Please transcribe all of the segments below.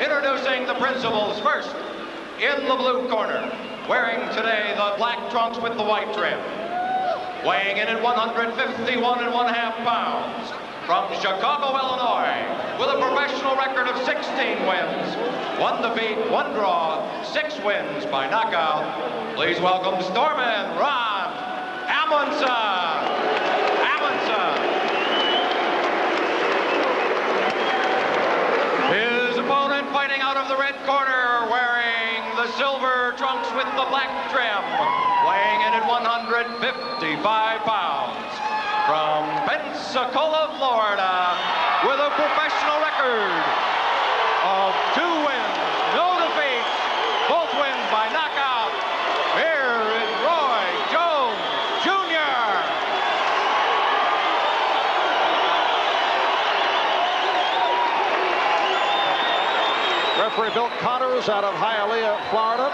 Introducing the principals first. In the blue corner, wearing today the black trunks with the white trim. Weighing in at 151.5 pounds. From Chicago, Illinois, with a professional record of 16 wins, 1 defeat, 1 draw, 6 wins by knockout. Please welcome Stormin Ron Amundsen. His opponent fighting out of the red corner, wearing the silver trunks with the black trim, weighing in at 155 pounds. From Pensacola, Florida, with a professional record of 2 wins, no defeats, both wins by knockout. Here is Roy Jones Jr. Referee Bill Connors out of Hialeah, Florida,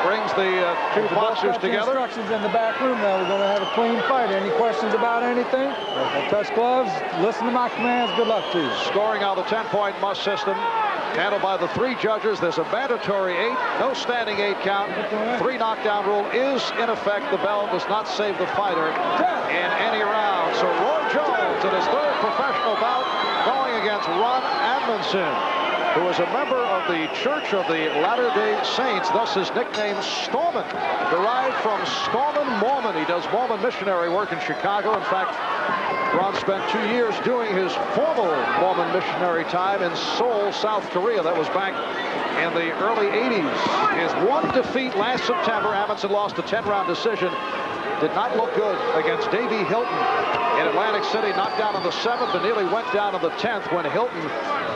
brings the two boxers together. Instructions in the back room now. We're going to have a clean fight. Any questions about anything? Touch gloves. Listen to my commands. Good luck to you. Scoring out of the 10-point must system, handled by the 3 judges. There's a mandatory 8, no standing 8 count. 3 knockdown rule is in effect. The bell does not save the fighter in any round. So Roy Jones in his 3rd professional bout, going against Ron Amundsen, who is a member of the Church of the Latter-day Saints, thus his nickname Stormin, derived from Stormin Mormon. He does Mormon missionary work in Chicago. In fact, Ron spent 2 years doing his formal Mormon missionary time in Seoul, South Korea. That was back in the early 80s. His 1 defeat last September, Amundsen lost a 10-round decision. Did not look good against Davey Hilton in Atlantic City, knocked down in the 7th and nearly went down in the 10th when Hilton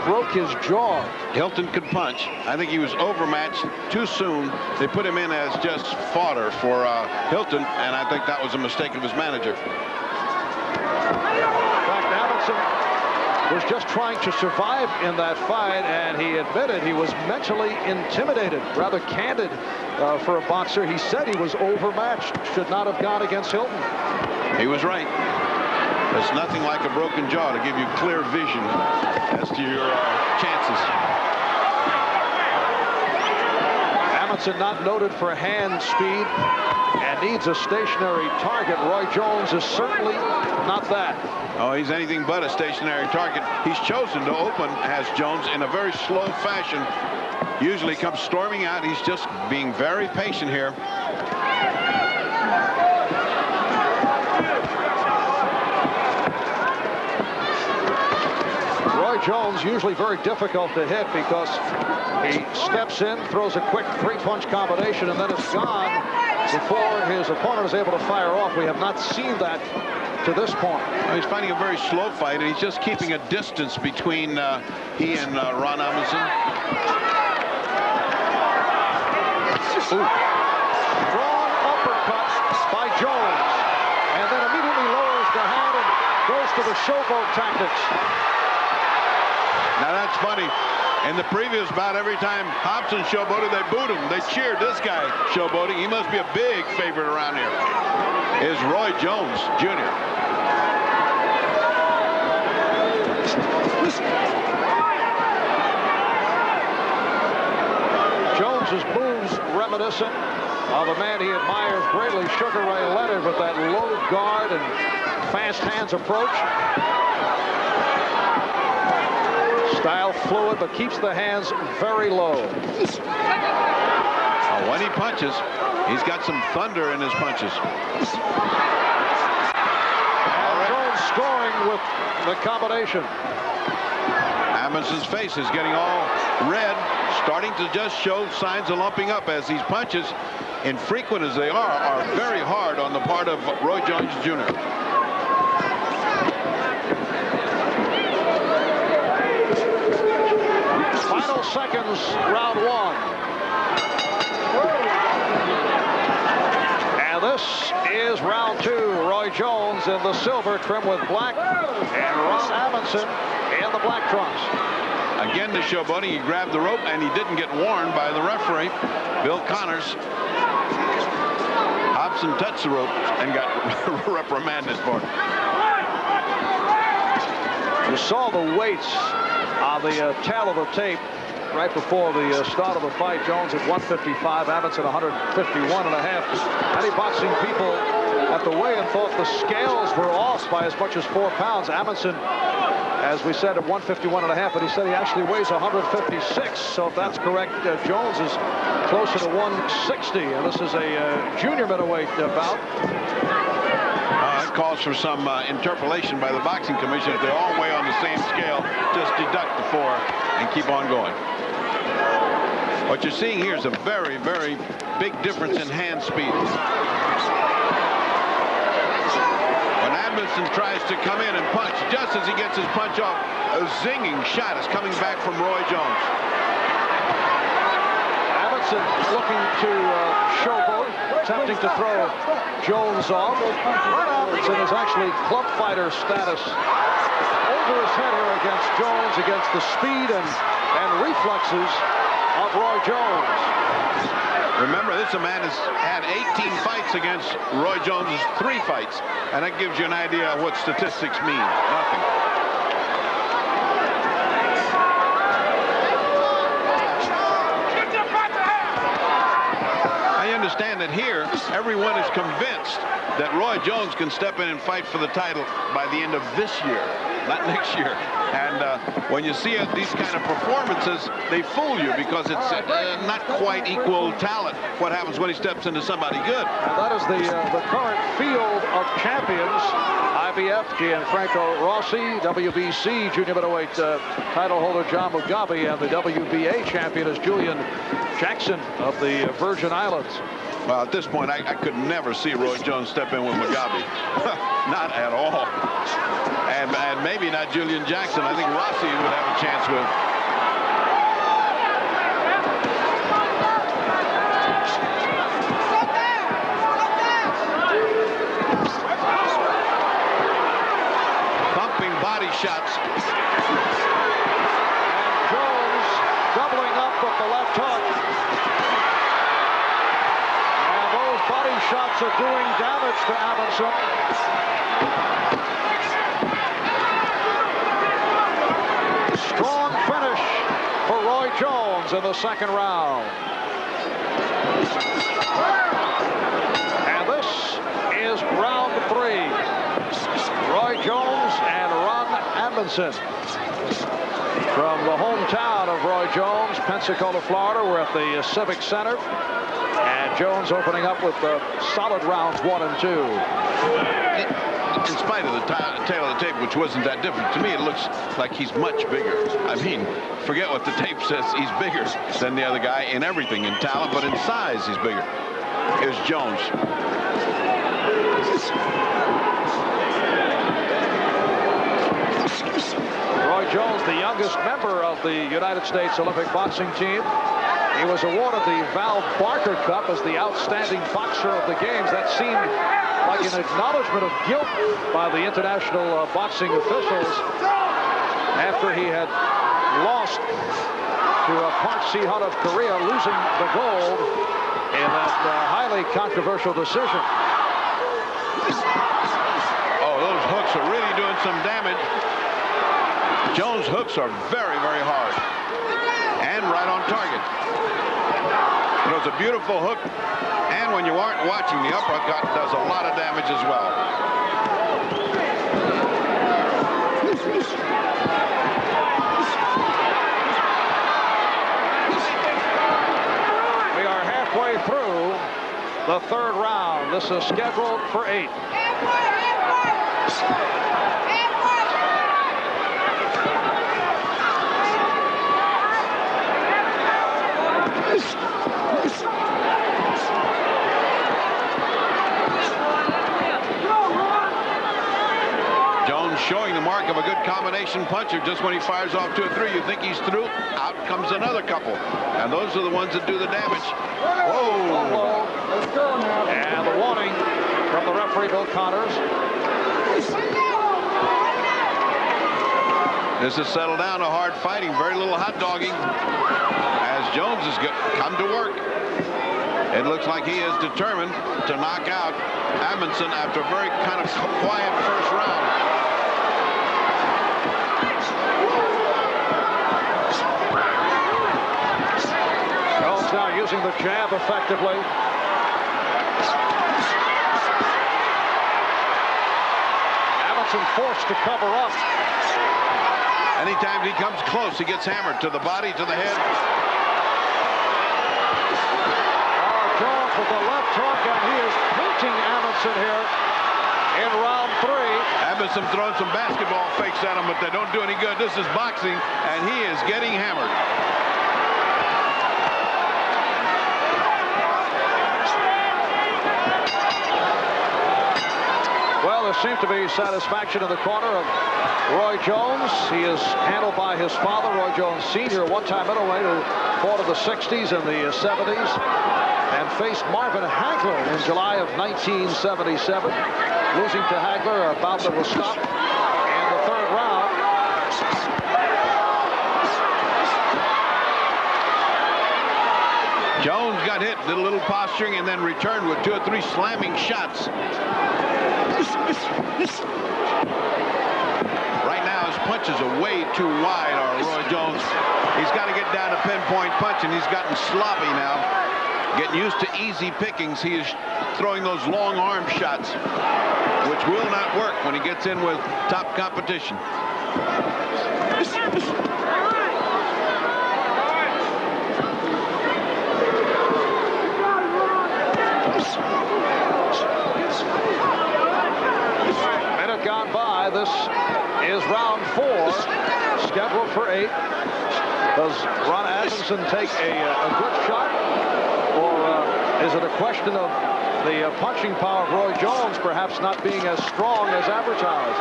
broke his jaw. Hilton could punch. I think he was overmatched too soon. They put him in as just fodder for Hilton, and I think that was a mistake of his manager. In fact, Amundsen was just trying to survive in that fight, and he admitted he was mentally intimidated, rather candid for a boxer. He said he was overmatched, should not have gone against Hilton. He was right. There's nothing like a broken jaw to give you clear vision as to your chances. Amundsen not noted for hand speed and needs a stationary target. Roy Jones is certainly not that. Oh, he's anything but a stationary target. He's chosen to open, has Jones, in a very slow fashion. Usually comes storming out. He's just being very patient here. Roy Jones usually very difficult to hit because he steps in, throws a quick 3-punch combination, and then it's gone before his opponent is able to fire off. We have not seen that to this point. Well, he's fighting a very slow fight, and he's just keeping a distance between he and Ron Amundsen. Strong uppercut by Jones, and then immediately lowers the hand and goes to the showboat tactics. Now that's funny. In the previous bout, every time Hobson showboated, they booed him. They cheered this guy showboating. He must be a big favorite around here. Is Roy Jones Jr. Jones's moves reminiscent of a man he admires greatly, Sugar Ray Leonard, with that low guard and fast hands approach. Style fluid, but keeps the hands very low. When he punches, he's got some thunder in his punches. And Jones scoring with the combination. Amundsen's face is getting all red, starting to just show signs of lumping up as these punches, infrequent as they are very hard on the part of Roy Jones Jr. Final seconds, round 1. And this is round 2. Roy Jones in the silver trim with black, and Ron Amundsen in the black trunks. Again, the showboating. He grabbed the rope, and he didn't get warned by the referee, Bill Connors. Hobson touched the rope and got reprimanded for it. You saw the weights on the tail of the tape. right before the start of the fight. Jones at 155, Amundsen 151.5. Many boxing people at the weigh-in thought the scales were off by as much as 4 pounds. Amundsen, as we said, at 151.5, but he said he actually weighs 156. So if that's correct, Jones is closer to 160, and this is a junior middleweight bout. It calls for some interpolation by the boxing commission. If they all weigh on the same scale, just deduct the 4 and keep on going. What you're seeing here is a very, very big difference in hand speed. When Amundsen tries to come in and punch, just as he gets his punch off, a zinging shot is coming back from Roy Jones. Amundsen looking to showboat, attempting to throw Jones off. Ron Amundsen is actually club fighter status over his head here against Jones, against the speed and reflexes of Roy Jones. Remember, this man has had 18 fights against Roy Jones' 3 fights, and that gives you an idea of what statistics mean. Nothing. I understand that here, everyone is convinced that Roy Jones can step in and fight for the title by the end of this year, not next year. And when you see these kind of performances, they fool you because it's not quite equal talent. What happens when he steps into somebody good? And that is the current field of champions. IBF, Gianfranco Rossi, WBC junior middleweight title holder John Mugabe, and the WBA champion is Julian Jackson of the Virgin Islands. Well, at this point, I could never see Roy Jones step in with Mugabe. Not at all. And maybe not Julian Jackson. I think Rossi would have a chance with. Thumping body shots. And Jones doubling up with the left hook. And those body shots are doing damage to Amundsen. Strong finish for Roy Jones in the second round. And this is round 3. Roy Jones and Ron Amundsen. From the hometown of Roy Jones, Pensacola, Florida. We're at the Civic Center. And Jones opening up with solid rounds 1 and 2. In spite of the tail of the tape, which wasn't that different, to me it looks like he's much bigger. I mean, forget what the tape says. He's bigger than the other guy in everything, in talent, but in size he's bigger. Here's Jones. Roy Jones, the youngest member of the United States Olympic boxing team. He was awarded the Val Barker Cup as the outstanding boxer of the games. That seemed like an acknowledgement of guilt by the international boxing officials after he had lost to Park Si-hun of Korea, losing the gold in that highly controversial decision. Oh, those hooks are really doing some damage. Jones' hooks are very, very hard and right on target. It was a beautiful hook, and when you aren't watching, the uppercut does a lot of damage as well. We are halfway through the 3rd round. This is scheduled for 8. Showing the mark of a good combination puncher. Just when he fires off 2 or 3, you think he's through. Out comes another couple. And those are the ones that do the damage. Whoa. And the warning from the referee, Bill Connors. This has settled down to hard fighting. Very little hot dogging. As Jones has come to work. It looks like he is determined to knock out Amundsen after a very kind of quiet first round. using the jab effectively. Amundsen forced to cover up. Anytime he comes close, he gets hammered to the body, to the head. Jones with the left hook, and he is painting Amundsen here in round 3. Amundsen throwing some basketball fakes at him, but they don't do any good. This is boxing, and he is getting hammered. Well, there seems to be satisfaction in the corner of Roy Jones. He is handled by his father, Roy Jones Sr., one-time middleweight who fought in the 60s and the 70s and faced Marvin Hagler in July of 1977, losing to Hagler, a bout that was stopped in the 3rd round. Jones got hit, did a little posturing, and then returned with 2 or 3 slamming shots. Right now, his punches are way too wide, Roy Jones. He's got to get down to pinpoint punching. He's gotten sloppy now. Getting used to easy pickings. He is throwing those long arm shots, which will not work when he gets in with top competition. Minute gone by. This is round 4, scheduled for 8. Does Ron Amundsen take a good shot? Or is it a question of the punching power of Roy Jones perhaps not being as strong as advertised?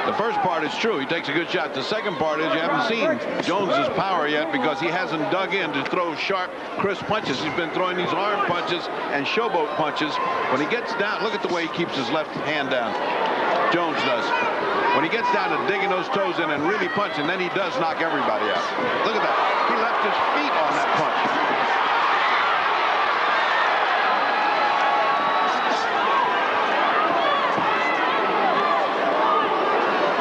The first part is true. He takes a good shot. The second part is you haven't seen Jones's power yet because he hasn't dug in to throw sharp, crisp punches. He's been throwing these arm punches and showboat punches. When he gets down, look at the way he keeps his left hand down. Jones does. When he gets down to digging those toes in and really punching, then he does knock everybody out. Look at that. He left his feet on that punch.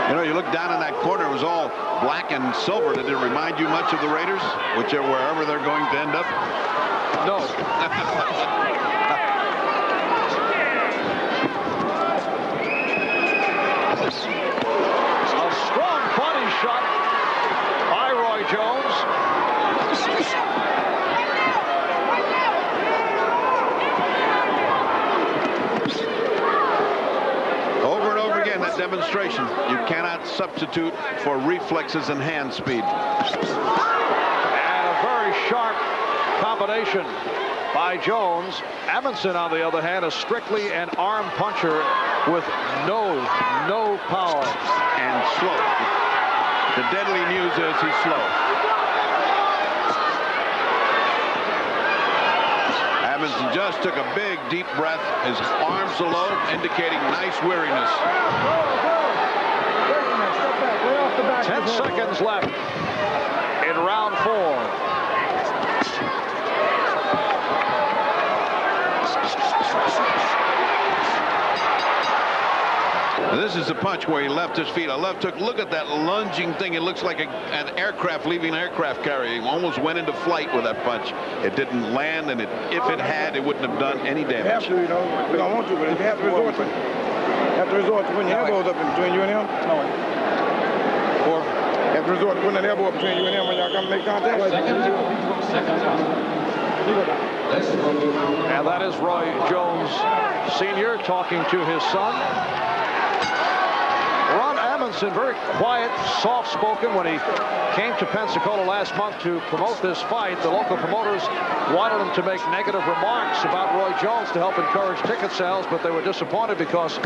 You know, you look down in that corner, it was all black and silver. Did it remind you much of the Raiders, wherever they're going to end up? No. A strong body shot by Roy Jones. Over and over again, that demonstration. You cannot substitute for reflexes and hand speed. And a very sharp combination by Jones. Amundsen, on the other hand, is strictly an arm puncher with no power. And slow. The deadly news is he's slow. Amundsen just took a big, deep breath. His arms are low, indicating nice weariness. 10 seconds left in round 4. This is the punch where he left his feet. A left hook. Look at that lunging thing. It looks like an aircraft leaving an aircraft carrier. He almost went into flight with that punch. It didn't land, and if it had, it wouldn't have done any damage. You have to, you know. We don't want to, but if you have to resort to putting your elbows up in between you and him. No. Or you have to resort to putting an elbow up between you and him when y'all come to make contact. And that is Roy Jones Sr. talking to his son. Ron Amundsen, very quiet, soft-spoken. When he came to Pensacola last month to promote this fight, the local promoters wanted him to make negative remarks about Roy Jones to help encourage ticket sales, but they were disappointed because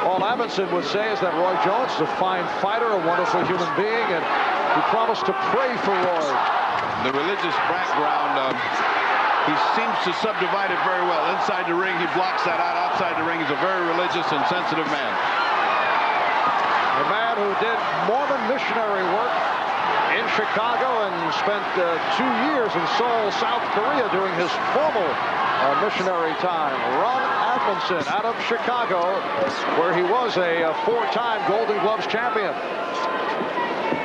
all Amundsen would say is that Roy Jones is a fine fighter, a wonderful human being, and he promised to pray for Roy. The religious background, he seems to subdivide it very well. Inside the ring, he blocks that out. Outside the ring, he's a very religious and sensitive man. A man who did Mormon missionary work in Chicago and spent 2 years in Seoul, South Korea during his formal missionary time. Ron Amundsen out of Chicago, where he was a 4-time Golden Gloves champion.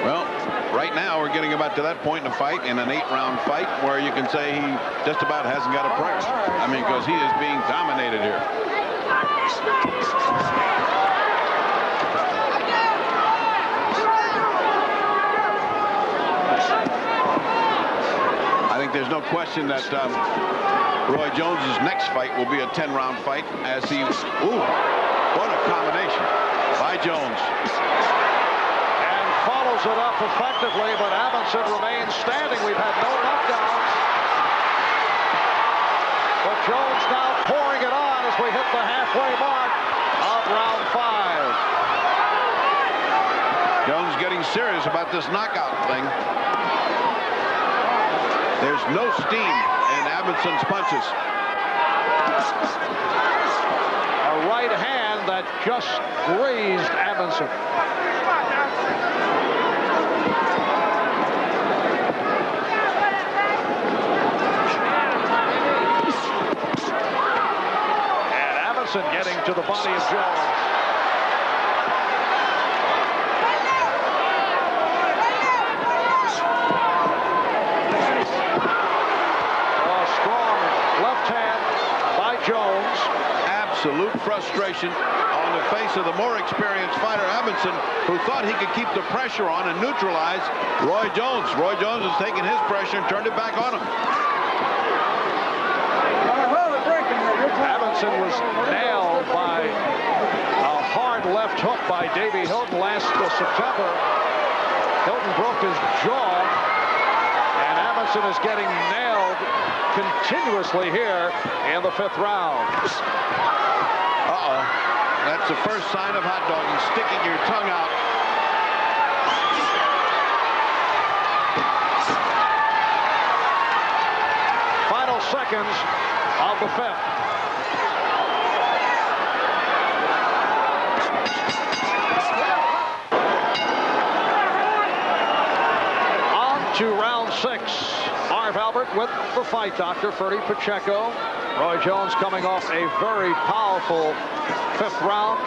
Well, right now we're getting about to that point in a fight, in an 8-round fight, where you can say he just about hasn't got a prayer. I mean, because he is being dominated here. I think there's no question that Roy Jones's next fight will be a 10-round fight, as he, ooh, what a combination by Jones. And follows it up effectively, but Amundsen remains standing. We've had no knockdowns. But Jones now pouring it on as we hit the halfway mark of round 5. Jones getting serious about this knockout thing. There's no steam in Amundsen's punches. A right hand that just grazed Amundsen. And Amundsen getting to the body of Jones. Jones. Absolute frustration on the face of the more experienced fighter, Amundsen, who thought he could keep the pressure on and neutralize Roy Jones. Roy Jones has taken his pressure and turned it back on him. Amundsen was nailed by a hard left hook by Davey Hilton last September. Hilton broke his jaw, and Amundsen is getting nailed continuously here in the 5th round. Uh-oh. That's the first sign of hot dogging, sticking your tongue out. Final seconds of the 5th. On to round 6. Marv Albert with the fight doctor, Ferdy Pacheco. Roy Jones coming off a very powerful 5th round.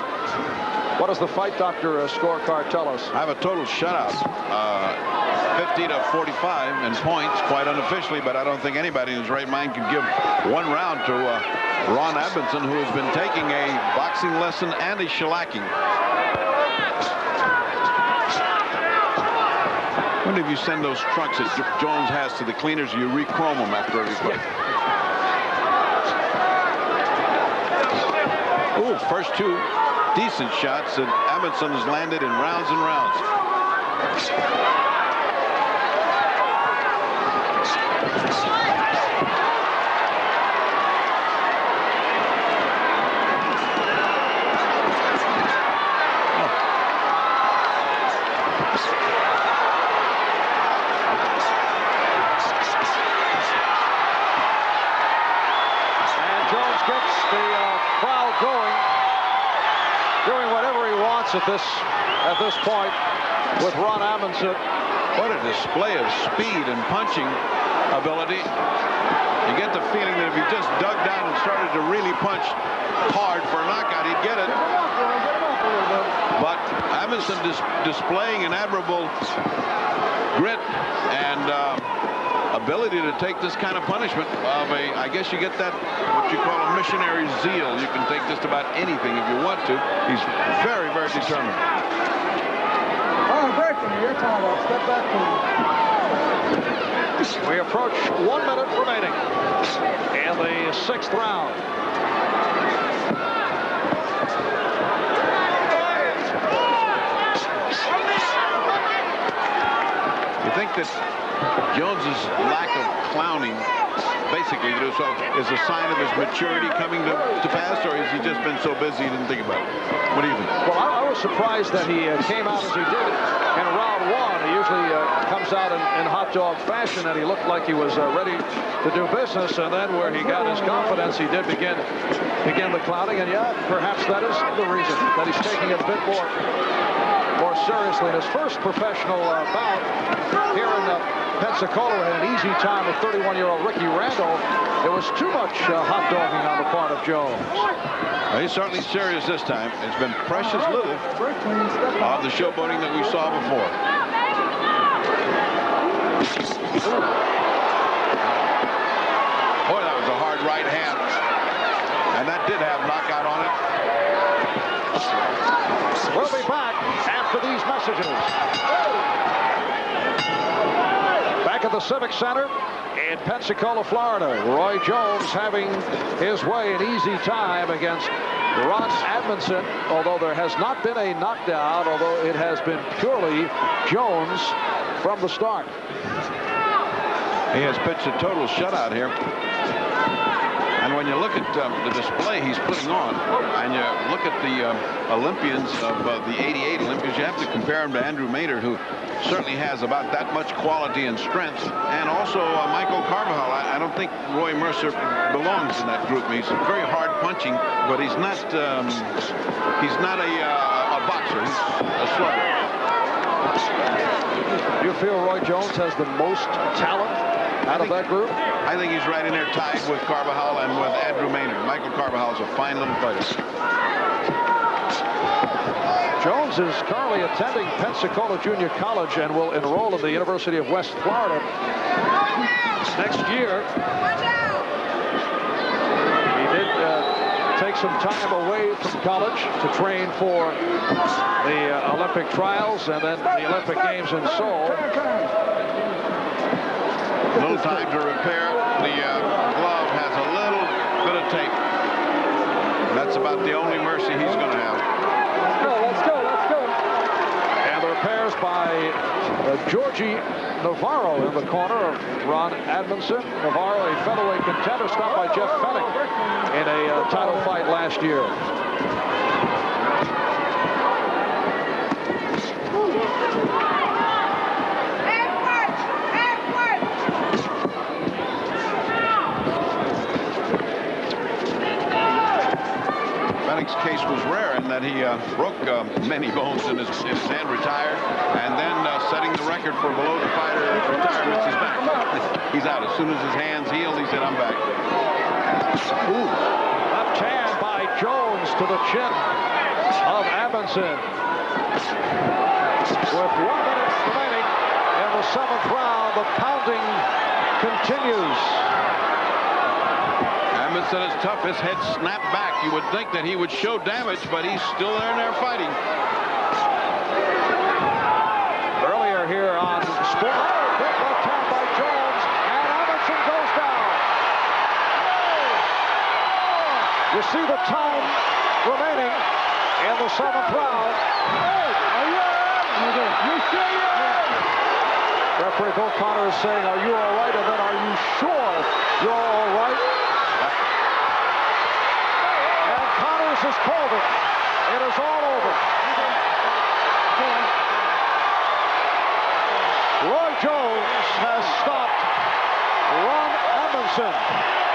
What does the fight doctor scorecard tell us? I have a total shutout. 50 to 45 in points, quite unofficially, but I don't think anybody in his right mind could give one round to Ron Amundsen, who has been taking a boxing lesson and a shellacking. When did you send those trucks that Jones has to the cleaners? You re-chrome them after every fight. Ooh, first 2 decent shots that Amundsen has landed in rounds and rounds. At this point with Ron Amundsen. What a display of speed and punching ability. You get the feeling that if he just dug down and started to really punch hard for a knockout, he'd get it. But Amundsen displaying an admirable grit and ability to take this kind of punishment of I guess you get that, what you call a missionary zeal. You can take just about anything if you want to. He's very, very determined. Oh, breaking. You're tied up. Step back, please. We approach 1 minute remaining in the 6th round. You think that Jones's lack of clowning, basically, is a sign of his maturity coming to pass, or has he just been so busy he didn't think about it? What do you think? Well, I was surprised that he came out as he did in round 1. He usually comes out in hot dog fashion, and he looked like he was ready to do business. And then where he got his confidence, he did begin the clowning. And yeah, perhaps that is the reason that he's taking it a bit more seriously. In his first professional bout here in Pensacola, had an easy time with 31-year-old Ricky Randall. There was too much hot dogging on the part of Jones. Well, he's certainly serious this time. It's been precious little of the showboating that we saw before. messages. Back at the Civic Center in Pensacola, Florida, Roy Jones having his way, an easy time against Ron Amundsen, although there has not been a knockdown, although it has been purely Jones from the start. He has pitched a total shutout here. And when you look at the display he's putting on, and you look at the Olympians of the '88 Olympians, you have to compare him to Andrew Maynard, who certainly has about that much quality and strength, and also Michael Carvajal. I don't think Roy Mercer belongs in that group. He's very hard punching, but he's not a boxer. He's a slugger. Do you feel Roy Jones has the most talent out of that group? I think he's right in there tied with Carvajal and with Andrew Maynard. Michael Carvajal is a fine little fighter. Jones is currently attending Pensacola Junior College and will enroll at the University of West Florida next year. He did take some time away from college to train for the Olympic trials and then the Olympic Games in Seoul. Little time to repair. The glove has a little bit of tape. That's about the only mercy he's going to have. Let's go. And the repairs by Georgie Navarro in the corner of Ron Amundsen. Navarro, a featherweight contender, stopped by Jeff Fennick in a title fight last year. Fennick's case was rare in that he broke many bones in his hand, retired, and then setting the record for below the fighter retirements, he's back. He's out. As soon as his hands healed, he said, I'm back. Ooh. Left hand by Jones to the chin of Amundsen. With 1 minute remaining in the 7th round, the pounding continues. Amundsen is tough. His head snapped back. You would think that he would show damage, but he's still there fighting. Earlier here on Sport, big left hand by Jones, and Amundsen goes down. You see the time remaining in the 7th round. Referee Bill Connor is saying, are you all right? And then, are you sure you're all right? And Connors has called it. It is all over. Roy Jones has stopped Ron Amundsen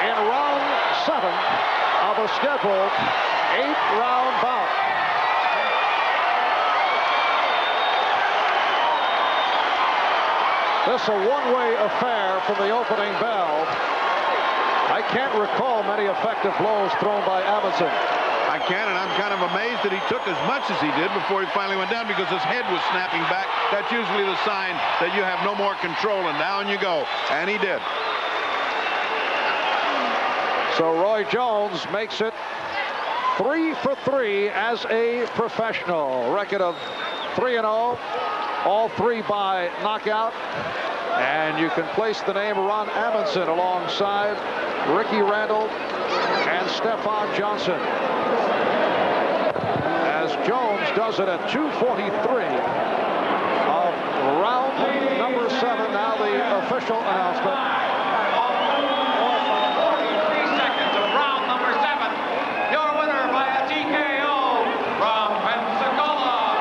in round 7 of a scheduled 8-round bout. This is a one-way affair from the opening bell. I can't recall many effective blows thrown by Amundsen. I can, and I'm kind of amazed that he took as much as he did before he finally went down, because his head was snapping back. That's usually the sign that you have no more control, and down you go. And he did. So Roy Jones makes it 3 for 3 as a professional. Record of 3-0, all 3 by knockout. And you can place the name Ron Amundsen alongside Ricky Randall and Stefan Johnson, as Jones does it at 2:43 of round number 7. Now the official announcement. 43 seconds of round number 7. Your winner by a TKO from Pensacola,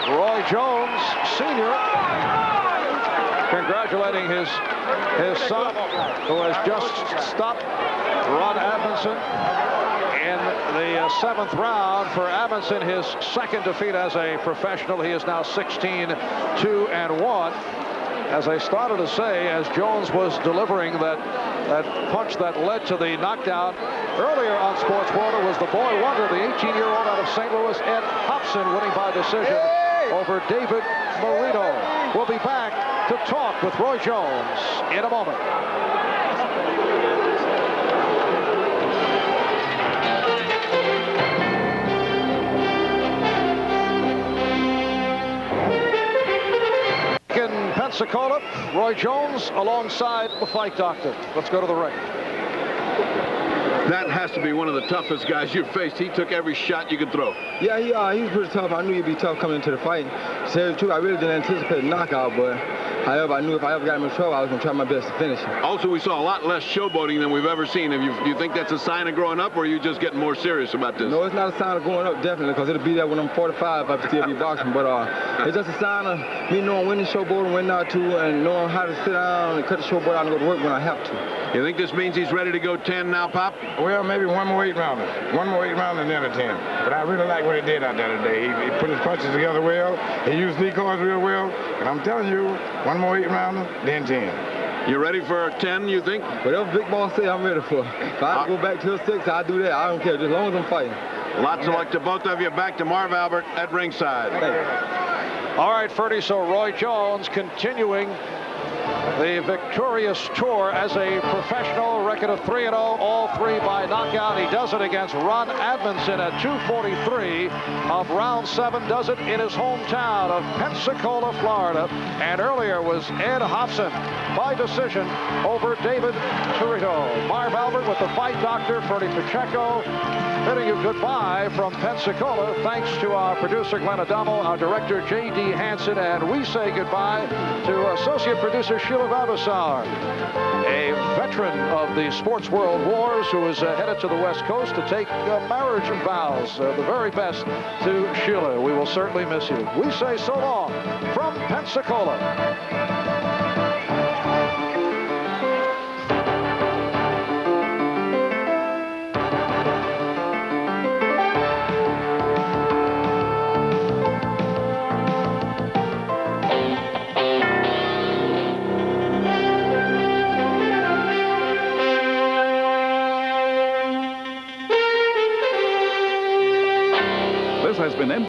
Roy Jones Roy Jones, Sr., congratulating his son, who has just stopped Ron Amundsen in the 7th round. For Amundsen, his 2nd defeat as a professional. He is now 16-2-1. As I started to say, as Jones was delivering that punch that led to the knockdown earlier on Sports World, it was the boy wonder, the 18-year-old out of St. Louis, Ed Hobson, winning by decision over David Marino. We'll be back to talk with Roy Jones in a moment. In Pensacola, Roy Jones alongside the fight doctor. Let's go to the ring. That has to be one of the toughest guys you've faced. He took every shot you could throw. Yeah, he was pretty tough. I knew he'd be tough coming into the fight. To tell you the truth, I really didn't anticipate a knockout, but however, I knew if I ever got him in trouble, I was going to try my best to finish him. Also, we saw a lot less showboating than we've ever seen. Do you think that's a sign of growing up, or are you just getting more serious about this? No, it's not a sign of growing up, definitely, because it'll be there when I'm 45 if I still be boxing. But it's just a sign of me knowing when to showboat and when not to, and knowing how to sit down and cut the showboat out and go to work when I have to. You think this means he's ready to go 10 now, Pop? Well, maybe one more 8-rounder. One more 8-rounder and then a 10. But I really like what he did out there today. He put his punches together well. He used decoys real well. And I'm telling you, one more 8-rounder, then 10. You ready for a 10, you think? Whatever Big Boss say, I'm ready for. If I have to go back to a 6, I'll do that. I don't care, just as long as I'm fighting. Lots of luck to both of you. Back to Marv Albert at ringside. All right, Ferdy, so Roy Jones continuing the victorious tour as a professional, record of 3-0, all three by knockout. He does it against Ron Amundsen at 2:43 of round 7. Does it in his hometown of Pensacola, Florida. And earlier was Ed Hobson by decision over David Torito. Marv Albert with the fight doctor, Ferdy Pacheco, bidding you goodbye from Pensacola. Thanks to our producer, Glenn Adamo, our director, J.D. Hansen, and we say goodbye to associate producer, Sheila Vavasar, a veteran of the sports world wars who is headed to the West Coast to take marriage vows. The very best to Sheila. We will certainly miss you. We say so long from Pensacola.